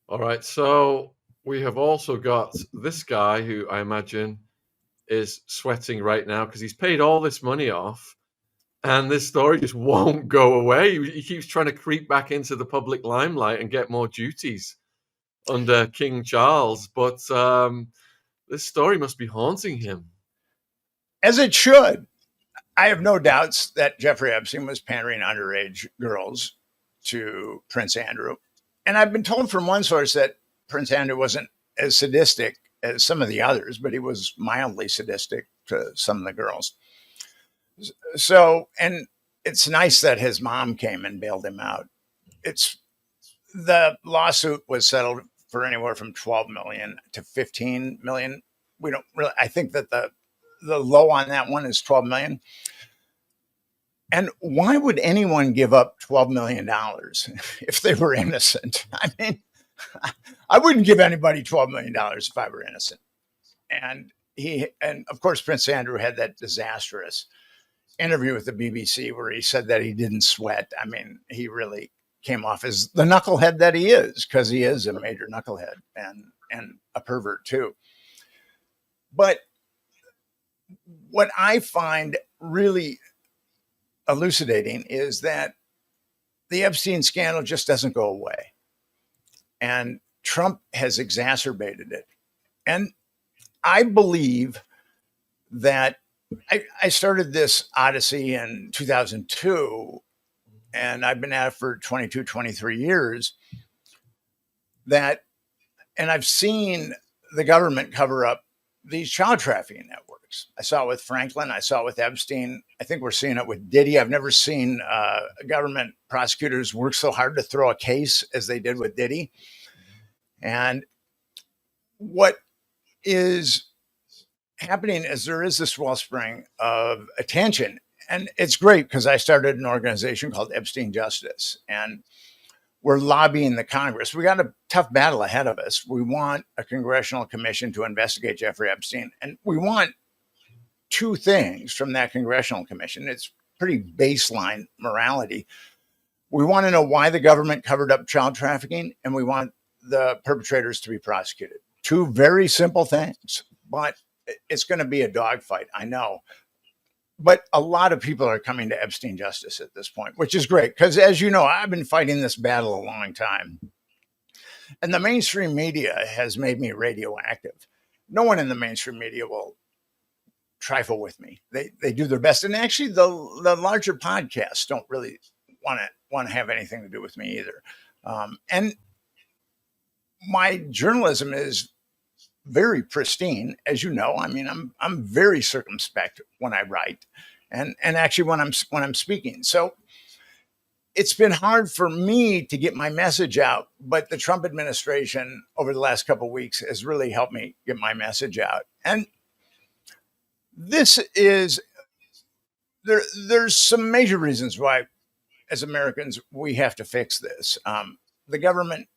All right. So we have also got this guy who I imagine is sweating right now because he's paid all this money off, and this story just won't go away. He keeps trying to creep back into the public limelight and get more duties under King Charles, but this story must be haunting him. As it should. I have no doubts that Jeffrey Epstein was pandering underage girls to Prince Andrew. And I've been told from one source that Prince Andrew wasn't as sadistic as some of the others, but he was mildly sadistic to some of the girls. So, and it's nice that his mom came and bailed him out. The lawsuit was settled for anywhere from 12 million to 15 million. We don't really, I think that the low on that one is 12 million. And why would anyone give up $12 million if they were innocent? I mean, I wouldn't give anybody $12 million if I were innocent. And of course, Prince Andrew had that disastrous interview with the BBC where he said that he didn't sweat. I mean, he really came off as the knucklehead that he is, because he is a major knucklehead and a pervert too. But what I find really elucidating is that the Epstein scandal just doesn't go away. And Trump has exacerbated it. And I believe that I started this odyssey in 2002, and I've been at it for 22, 23 years. And I've seen the government cover up these child trafficking networks. I saw it with Franklin. I saw it with Epstein. I think we're seeing it with Diddy. I've never seen government prosecutors work so hard to throw a case as they did with Diddy. And what is happening is there is this wellspring of attention. And it's great because I started an organization called Epstein Justice. And we're lobbying the Congress. We got a tough battle ahead of us. We want a congressional commission to investigate Jeffrey Epstein. And we want two things from that congressional commission. It's pretty baseline morality. We want to know why the government covered up child trafficking, and we want the perpetrators to be prosecuted. Two very simple things, but it's going to be a dogfight, I know. But a lot of people are coming to Epstein Justice at this point, which is great. Because as you know, I've been fighting this battle a long time. And the mainstream media has made me radioactive. No one in the mainstream media will trifle with me. They do their best. And actually, the larger podcasts don't really want to have anything to do with me either. And my journalism is very pristine, as you know. I mean, I'm very circumspect when I write, and actually when I'm speaking. So it's been hard for me to get my message out, but the Trump administration over the last couple of weeks has really helped me get my message out. And this is there's some major reasons why, as Americans, we have to fix this. The government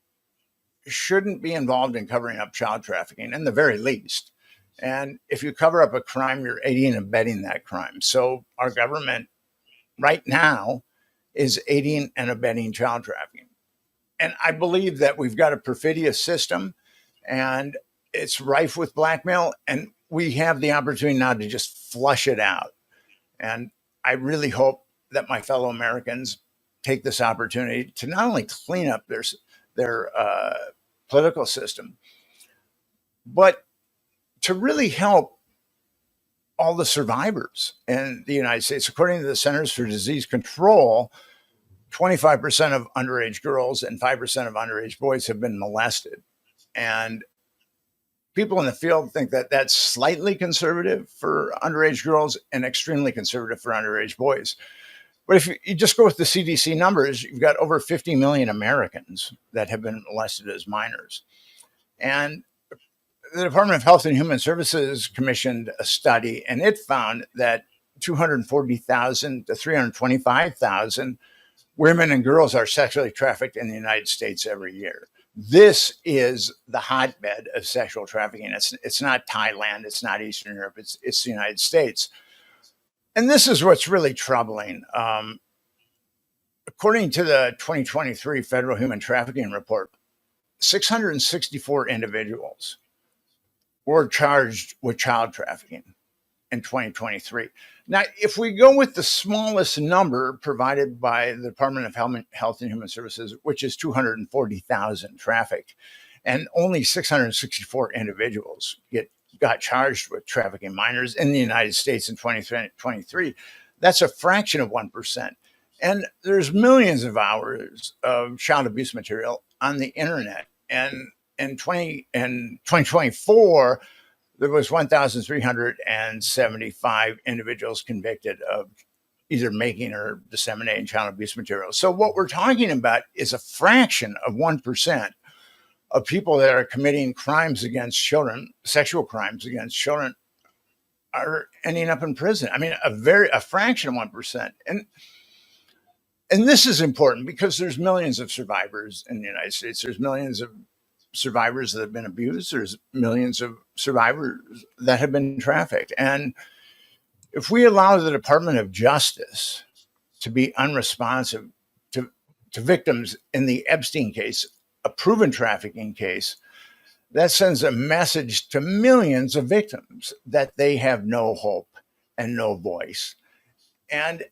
shouldn't be involved in covering up child trafficking, in the very least. And if you cover up a crime, you're aiding and abetting that crime. So our government right now is aiding and abetting child trafficking. And I believe that we've got a perfidious system, and it's rife with blackmail, and we have the opportunity now to just flush it out. And I really hope that my fellow Americans take this opportunity to not only clean up their political system, but to really help all the survivors in the United States. According to the Centers for Disease Control, 25% of underage girls and 5% of underage boys have been molested. And people in the field think that that's slightly conservative for underage girls and extremely conservative for underage boys. But if you just go with the CDC numbers, you've got over 50 million Americans that have been molested as minors. And the Department of Health and Human Services commissioned a study, and it found that 240,000 to 325,000 women and girls are sexually trafficked in the United States every year. This is the hotbed of sexual trafficking. It's not Thailand, it's not Eastern Europe, it's the United States. And this is what's really troubling. According to the 2023 Federal Human Trafficking Report, 664 individuals were charged with child trafficking in 2023. Now, if we go with the smallest number provided by the Department of Health and Human Services, which is 240,000 trafficked, and only 664 individuals got charged with trafficking minors in the United States in 2023, that's a fraction of 1%. And there's millions of hours of child abuse material on the internet. And in 2024, there was 1,375 individuals convicted of either making or disseminating child abuse material. So what we're talking about is a fraction of 1% of people that are committing crimes against children, sexual crimes against children, are ending up in prison. I mean, a fraction of 1%. And this is important because there's millions of survivors in the United States. There's millions of survivors that have been abused. There's millions of survivors that have been trafficked. And if we allow the Department of Justice to be unresponsive to victims in the Epstein case, a proven trafficking case, that sends a message to millions of victims that they have no hope and no voice. And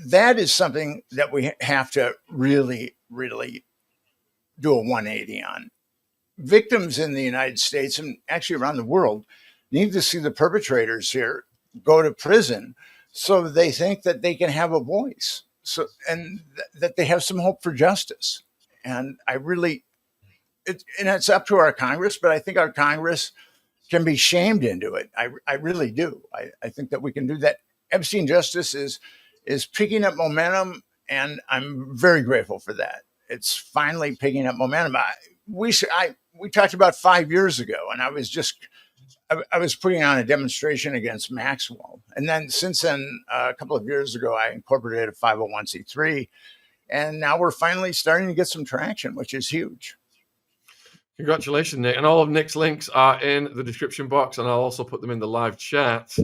that is something that we have to really, really do a 180 on. Victims in the United States and actually around the world need to see the perpetrators here go to prison so they think that they can have a voice, and that they have some hope for justice. And it's up to our Congress, but I think our Congress can be shamed into it. I really do. I think that we can do that. Epstein Justice is picking up momentum, and I'm very grateful for that. It's finally picking up momentum. We talked about 5 years ago, and I was putting on a demonstration against Maxwell. And then since then, a couple of years ago, I incorporated a 501c3, and now we're finally starting to get some traction, which is huge. Congratulations, Nick. And all of Nick's links are in the description box, and I'll also put them in the live chat.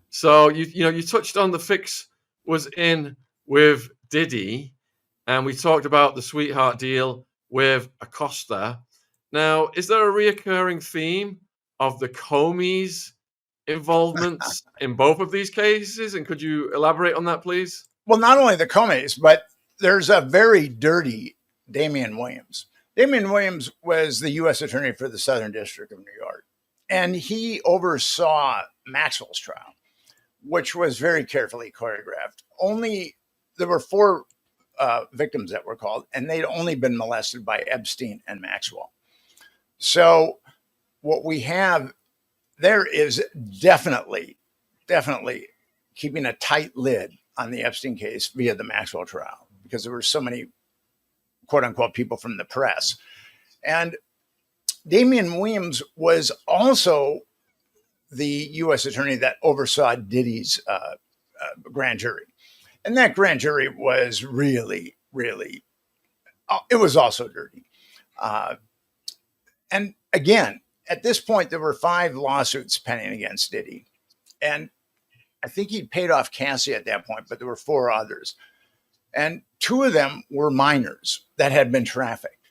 So you touched on the fix was in with Diddy, and we talked about the sweetheart deal with Acosta. Now, is there a reoccurring theme of the Comeys' involvement in both of these cases? And could you elaborate on that, please? Well, not only the Comeys, but there's a very dirty Damian Williams. Damian Williams was the U.S. Attorney for the Southern District of New York, and he oversaw Maxwell's trial, which was very carefully choreographed. There were 4 victims that were called, and they'd only been molested by Epstein and Maxwell. So what we have there is definitely keeping a tight lid on the Epstein case via the Maxwell trial, because there were so many quote unquote people from the press. And Damian Williams was also the U.S. attorney that oversaw Diddy's grand jury. And that grand jury was really, it was also dirty. And again, at this point, there were 5 lawsuits pending against Diddy. And I think he'd paid off Cassie at that point, but there were 4 others. And 2 of them were minors that had been trafficked,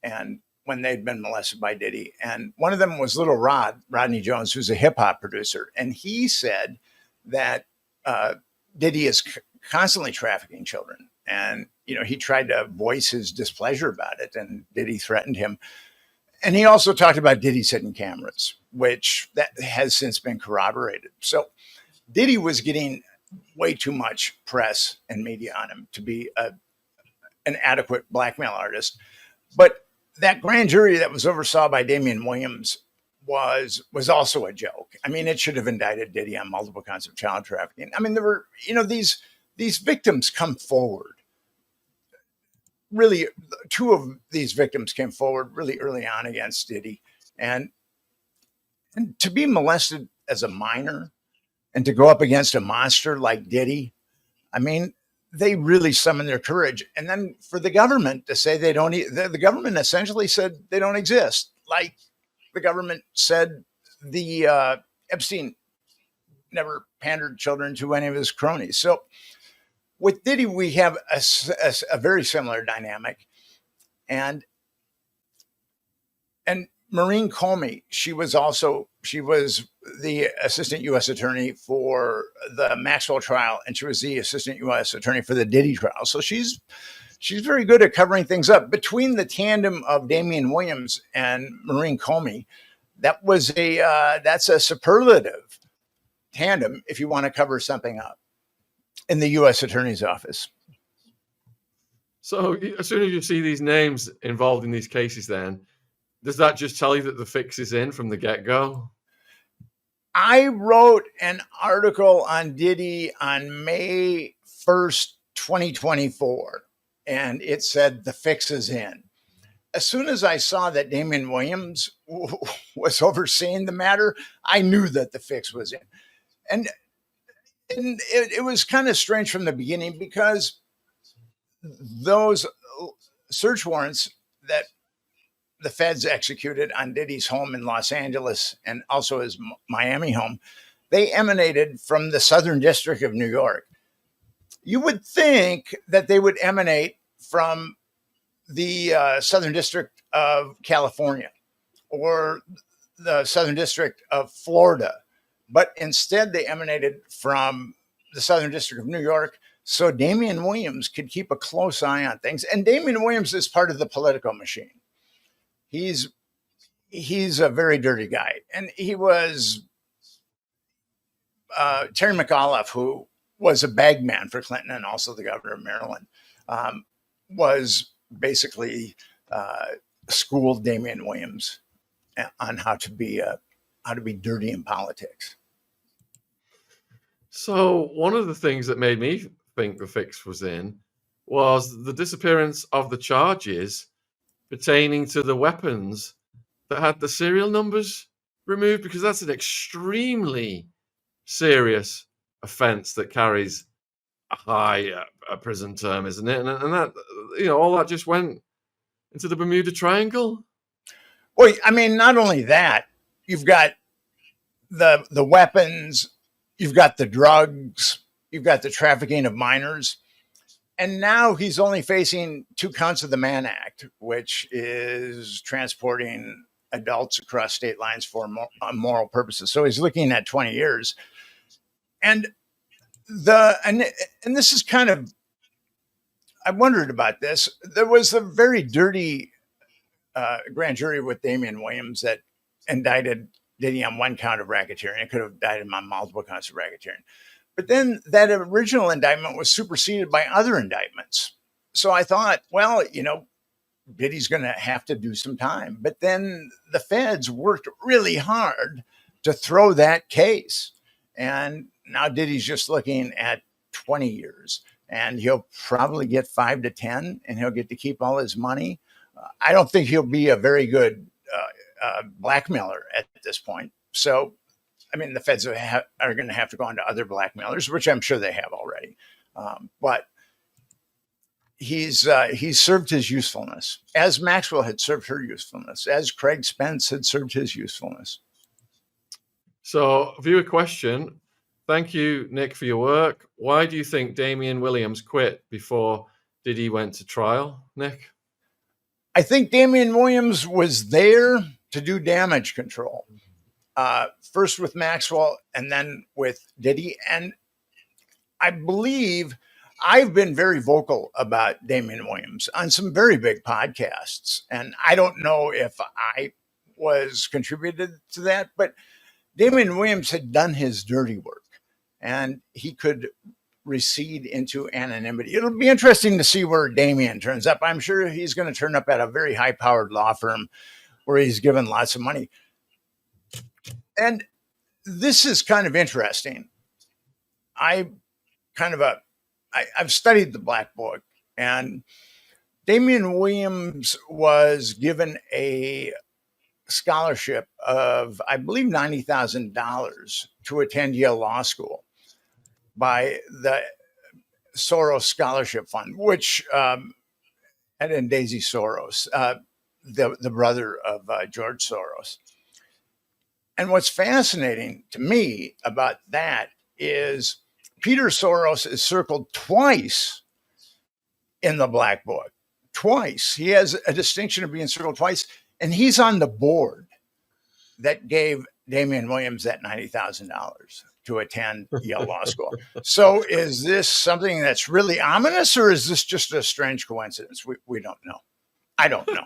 and when they'd been molested by Diddy. And one of them was little Rodney Jones, who's a hip hop producer. And he said that Diddy is constantly trafficking children. And, he tried to voice his displeasure about it, and Diddy threatened him. And he also talked about Diddy's hidden cameras, which that has since been corroborated. So Diddy was getting way too much press and media on him to be an adequate blackmail artist. But that grand jury that was oversaw by Damian Williams was also a joke. I mean, it should have indicted Diddy on multiple counts of child trafficking. I mean, there were, these victims come forward. Really, 2 of these victims came forward really early on against Diddy. And to be molested as a minor and to go up against a monster like Diddy, I mean, they really summoned their courage. And then for the government to say they don't, the government essentially said they don't exist. Like the government said the Epstein never pandered children to any of his cronies. So with Diddy, we have a very similar dynamic. And And Maureen Comey, she was the assistant U.S. attorney for the Maxwell trial, and she was the assistant U.S. attorney for the Diddy trial. So she's very good at covering things up. Between the tandem of Damian Williams and Maureen Comey, that's a superlative tandem if you want to cover something up in the U.S. attorney's office. So as soon as you see these names involved in these cases, then does that just tell you that the fix is in from the get-go? I wrote an article on Diddy on May 1st, 2024, and it said the fix is in. As soon as I saw that Damian Williams was overseeing the matter, I knew that the fix was in. And it was kind of strange from the beginning, because those search warrants that the feds executed on Diddy's home in Los Angeles and also his Miami home, they emanated from the Southern District of New York. You would think that they would emanate from the Southern District of California or the Southern District of Florida, but instead they emanated from the Southern District of New York, so Damian Williams could keep a close eye on things. And Damian Williams is part of the political machine. He's a very dirty guy. And he was Terry McAuliffe, who was a bag man for Clinton and also the governor of Maryland, was basically schooled Damian Williams on how to be dirty in politics. So one of the things that made me think the fix was in was the disappearance of the charges pertaining to the weapons that had the serial numbers removed, because that's an extremely serious offense that carries a high prison term, isn't it? And that, all that just went into the Bermuda Triangle. Well, I mean, not only that, you've got the weapons, you've got the drugs, you've got the trafficking of minors. And now he's only facing 2 counts of the Mann Act, which is transporting adults across state lines for immoral purposes. So he's looking at 20 years. And this is kind of, I wondered about this. There was a very dirty grand jury with Damian Williams that indicted Diddy on 1 count of racketeering. It could have indicted him on multiple counts of racketeering. But then that original indictment was superseded by other indictments. So I thought, well, Diddy's going to have to do some time. But then the feds worked really hard to throw that case. And now Diddy's just looking at 20 years. And he'll probably get 5 to 10, and he'll get to keep all his money. I don't think he'll be a very good blackmailer at this point. So, I mean, the feds are going to have to go on to other blackmailers, which I'm sure they have already. But he's served his usefulness, as Maxwell had served her usefulness, as Craig Spence had served his usefulness. So, viewer question. Thank you, Nick, for your work. Why do you think Damian Williams quit before Diddy went to trial, Nick? I think Damian Williams was there to do damage control. First with Maxwell and then with Diddy. And I believe I've been very vocal about Damian Williams on some very big podcasts. And I don't know if I was contributed to that, but Damian Williams had done his dirty work and he could recede into anonymity. It'll be interesting to see where Damian turns up. I'm sure he's going to turn up at a very high-powered law firm where he's given lots of money. And this is kind of interesting. I've studied the Black Book, and Damian Williams was given a scholarship of, I believe, $90,000 to attend Yale Law School by the Soros Scholarship Fund, which and then Daisy Soros, the brother of George Soros. And what's fascinating to me about that is Peter Soros is circled twice in the Black Book. Twice. He has a distinction of being circled twice. And he's on the board that gave Damian Williams that $90,000 to attend Yale Law School. So is this something that's really ominous, or is this just a strange coincidence? We don't know. I don't know.